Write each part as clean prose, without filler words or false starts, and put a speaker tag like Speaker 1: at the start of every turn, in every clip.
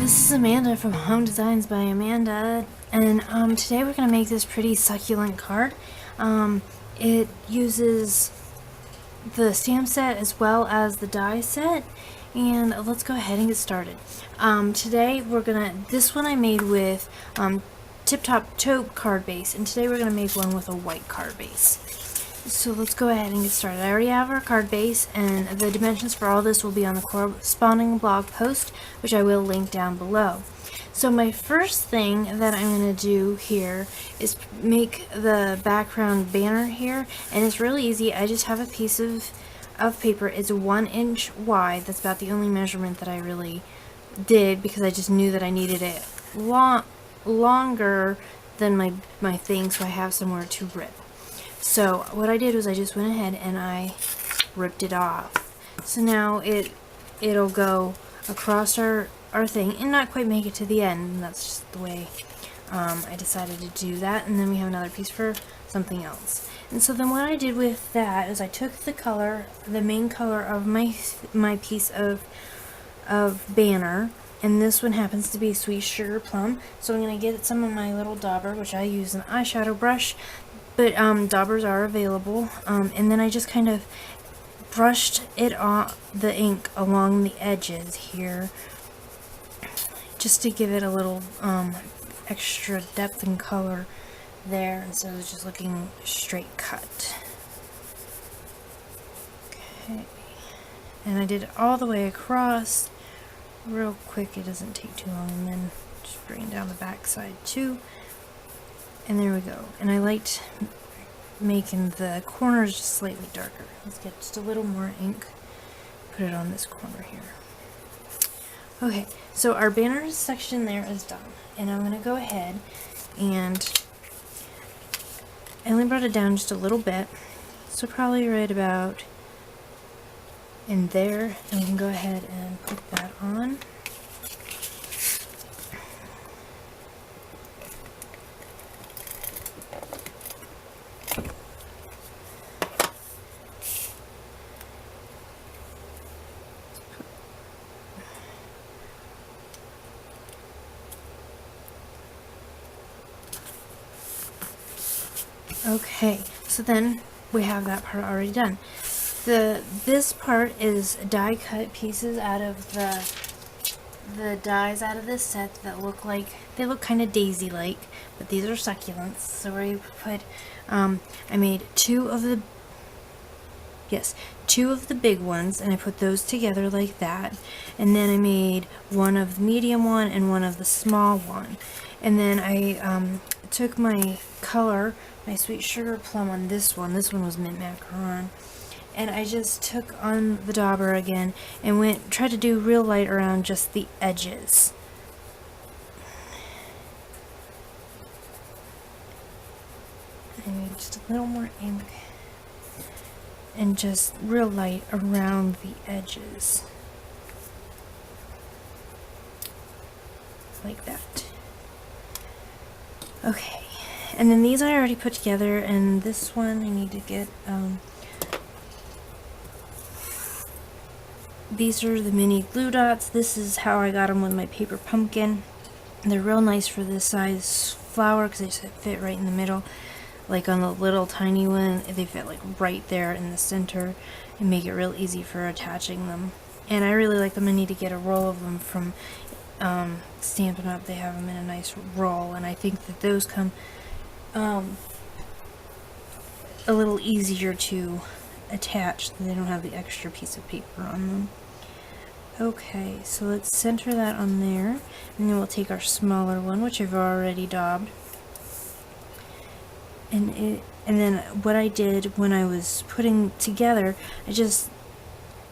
Speaker 1: This is Amanda from Home Designs by Amanda, and today we're going to make this pretty succulent card. It uses the stamp set as well as the die set, and let's go ahead and get started. Today this one I made with Tip Top Taupe card base, and today we're going to make one with a white card base. So let's go ahead and get started. I already have our card base, and the dimensions for all this will be on the corresponding blog post, which I will link down below. So my first thing that I'm going to do here is make the background banner here, and it's really easy. I just have a piece of paper. It's 1 inch wide. That's about the only measurement that I really did, because I just knew that I needed it longer than my thing, so I have somewhere to rip. So what I did was I just went ahead and I ripped it off. So now it'll go across our thing and not quite make it to the end. And that's just the way I decided to do that. And then we have another piece for something else. And so then what I did with that is I took the main color of my piece of banner, and this one happens to be Sweet Sugar Plum. So I'm going to get some of my little dauber, which I use an eyeshadow brush. But daubers are available, and then I just kind of brushed it off the ink along the edges here, just to give it a little extra depth and color there, instead of just looking straight cut. Okay, and I did it all the way across, real quick. It doesn't take too long, and then just bring down the back side too. And there we go. And I liked making the corners just slightly darker. Let's get just a little more ink. Put it on this corner here. Okay, so our banner section there is done. And I'm going to go ahead and I only brought it down just a little bit. So probably right about in there. And we can go ahead and put that on. Okay, so then we have that part already done. This part is die cut pieces out of the dies out of this set that look kind of daisy like, but these are succulents. So we put I made two of the big ones, and I put those together like that, and then I made one of the medium one and one of the small one, and then I took my color, my Sweet Sugar Plum on this one was mint macaron, and I just took on the dauber again and tried to do real light around just the edges. I need just a little more ink and just real light around the edges, like that. Okay, and then these I already put together, and this one I need to get, these are the mini glue dots. This is how I got them with my paper pumpkin. They're real nice for this size flower because they just fit right in the middle. Like on the little tiny one, they fit like right there in the center and make it real easy for attaching them. And I really like them. I need to get a roll of them from Stampin' Up. They have them in a nice roll, and I think that those come a little easier to attach. They don't have the extra piece of paper on them. Okay, so let's center that on there, and then we'll take our smaller one, which I've already daubed. And then what I did when I was putting together, I just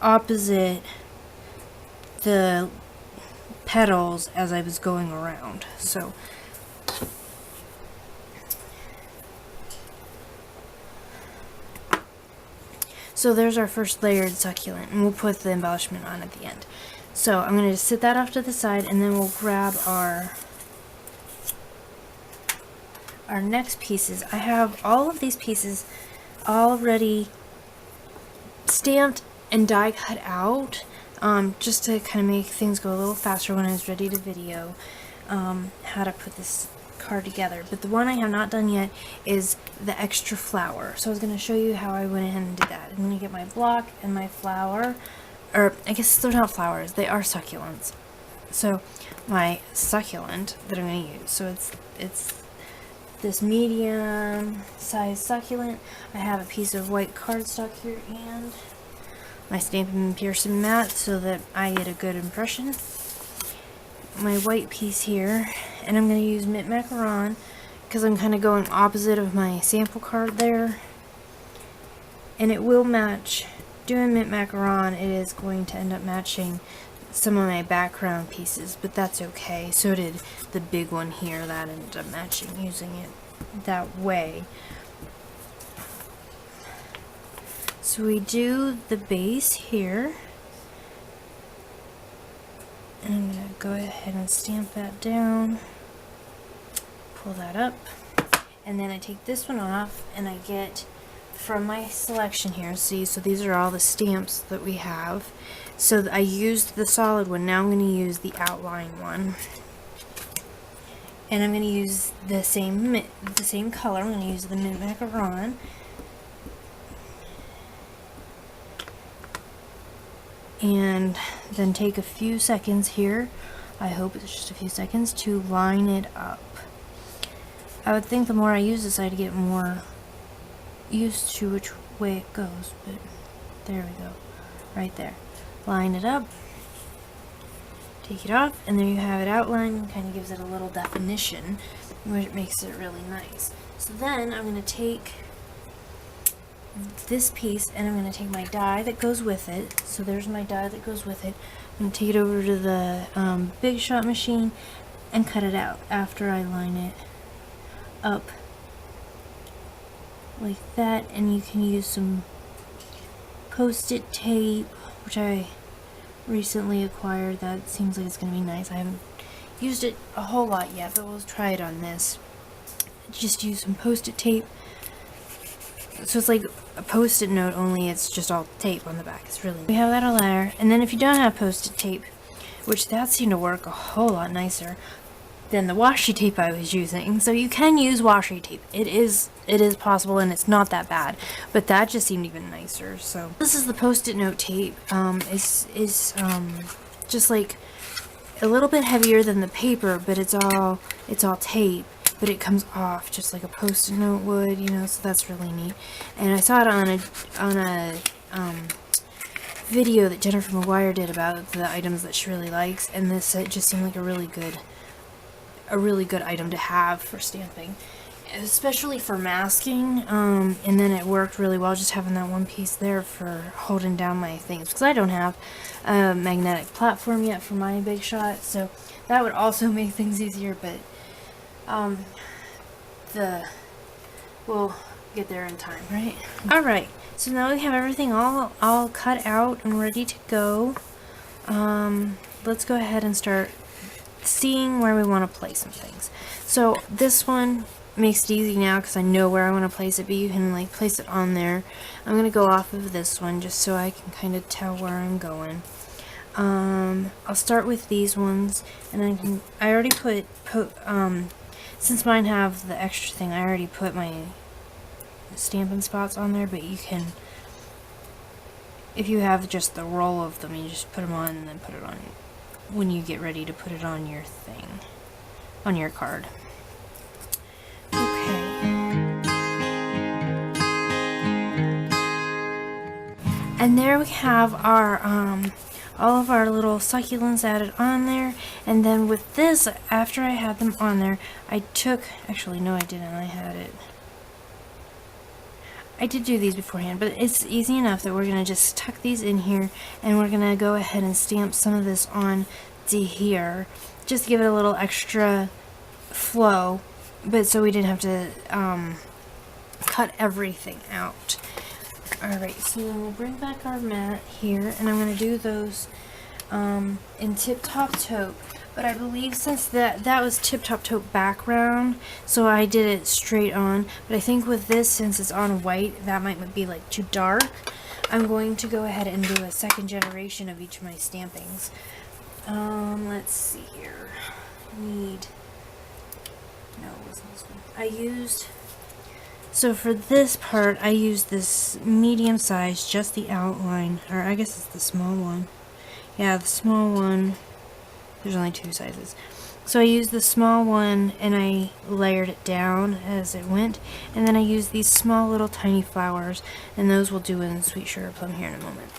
Speaker 1: opposite the petals as I was going around. So there's our first layered succulent, and we'll put the embellishment on at the end. So I'm going to just sit that off to the side, and then we'll grab our next pieces. I have all of these pieces already stamped and die cut out. just to kind of make things go a little faster when I was ready to video how to put this card together. But the one I have not done yet is the extra flower. So I was going to show you how I went ahead and did that. I'm going to get my block and my flower, or I guess they're not flowers, they are succulents. So my succulent that I'm going to use, so it's this medium size succulent. I have a piece of white cardstock here and my Stampin' Pearson mat so that I get a good impression. My white piece here, and I'm going to use mint macaron because I'm kind of going opposite of my sample card there, and it will match. Doing mint macaron, it is going to end up matching some of my background pieces, but that's okay. So did the big one here, that ended up matching using it that way. So we do the base here, and I'm going to go ahead and stamp that down, pull that up, and then I take this one off and I get from my selection here, see, so these are all the stamps that we have. So I used the solid one, now I'm going to use the outline one. And I'm going to use the same color, I'm going to use the mint macaron. And then take a few seconds here, I hope it's just a few seconds, to line it up. I would think the more I use this I'd get more used to which way it goes, but there we go, right there. Line it up, take it off, and there you have it outlined. Kind of gives it a little definition, which makes it really nice. So then I'm going to take this piece and I'm going to take my die that goes with it. So there's my die that goes with it. I'm going to take it over to the Big Shot machine and cut it out after I line it up like that. And you can use some Post-it tape, which I recently acquired. That seems like it's going to be nice. I haven't used it a whole lot yet, but we'll try it on this. Just use some Post-it tape. So it's like a Post-it note, only it's just all tape on the back. It's really nice. We have that all there. And then if you don't have Post-it tape, which that seemed to work a whole lot nicer than the washi tape I was using. So you can use washi tape. It is possible, and it's not that bad. But that just seemed even nicer. So this is the Post-it note tape. It's just like a little bit heavier than the paper, but it's all tape. But it comes off just like a Post-it note would, you know. So that's really neat. And I saw it on a video that Jennifer McGuire did about the items that she really likes, and this just seemed like a really good item to have for stamping, especially for masking. And then it worked really well just having that one piece there for holding down my things, because I don't have a magnetic platform yet for my Big Shot, so that would also make things easier. But we'll get there in time, right? Alright, so now we have everything all cut out and ready to go. Let's go ahead and start seeing where we want to place some things. So this one makes it easy now because I know where I want to place it, but you can like place it on there. I'm going to go off of this one just so I can kind of tell where I'm going. I'll start with these ones, and I already put since mine have the extra thing, I already put my stamping spots on there, but you can, if you have just the roll of them, you just put them on and then put it on when you get ready to put it on your thing, on your card. Okay. And there we have our all of our little succulents added on there. And then with this, after I had them on there, I took, actually no I didn't, I did do these beforehand, but it's easy enough that we're going to just tuck these in here, and we're going to go ahead and stamp some of this on to here, just to give it a little extra flow, but so we didn't have to cut everything out. Alright, so then we'll bring back our mat here, and I'm going to do those in Tip Top Taupe. But I believe since that was Tip Top Taupe background, so I did it straight on. But I think with this, since it's on white, that might be like too dark. I'm going to go ahead and do a second generation of each of my stampings. Let's see here. No, it wasn't this one. So for this part, I used this medium size, just the outline, or I guess it's the small one. Yeah, the small one. There's only 2 sizes. So I used the small one and I layered it down as it went, and then I used these small little tiny flowers, and those we'll do in Sweet Sugar Plum here in a moment.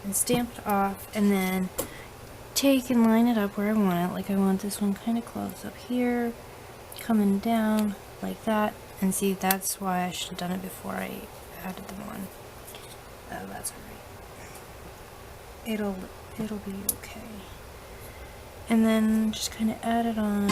Speaker 1: And stamped off, and then take and line it up where I want it. Like I want this one kind of close up here, coming down like that. And see, that's why I should have done it before I added them on. Oh, that's alright. It'll be okay. And then just kind of add it on.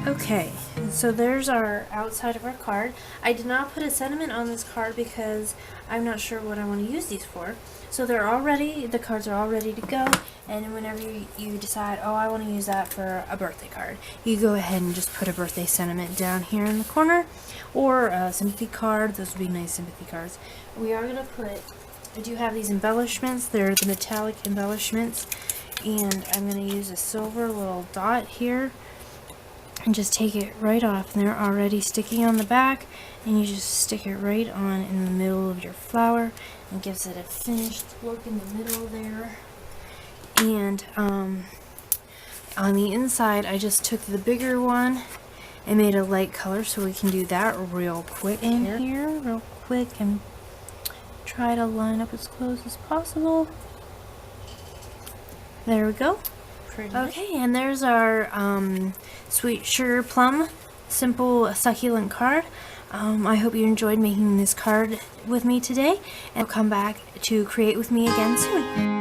Speaker 1: Okay, so there's our outside of our card. I did not put a sentiment on this card because I'm not sure what I want to use these for. So the cards are all ready to go, and whenever you decide, oh, I want to use that for a birthday card, you go ahead and just put a birthday sentiment down here in the corner, or a sympathy card. Those would be nice sympathy cards. We are going to I do have these embellishments. They're the metallic embellishments, and I'm going to use a silver little dot here and just take it right off, and they're already sticking on the back, and you just stick it right on in the middle of your flower, and gives it a finished look in the middle there. And on the inside, I just took the bigger one and made a light color, so we can do that real quick in here, real quick, and try to line up as close as possible. There we go. Okay, and there's our Sweet Sugar Plum simple succulent card. I hope you enjoyed making this card with me today, and I'll come back to create with me again soon.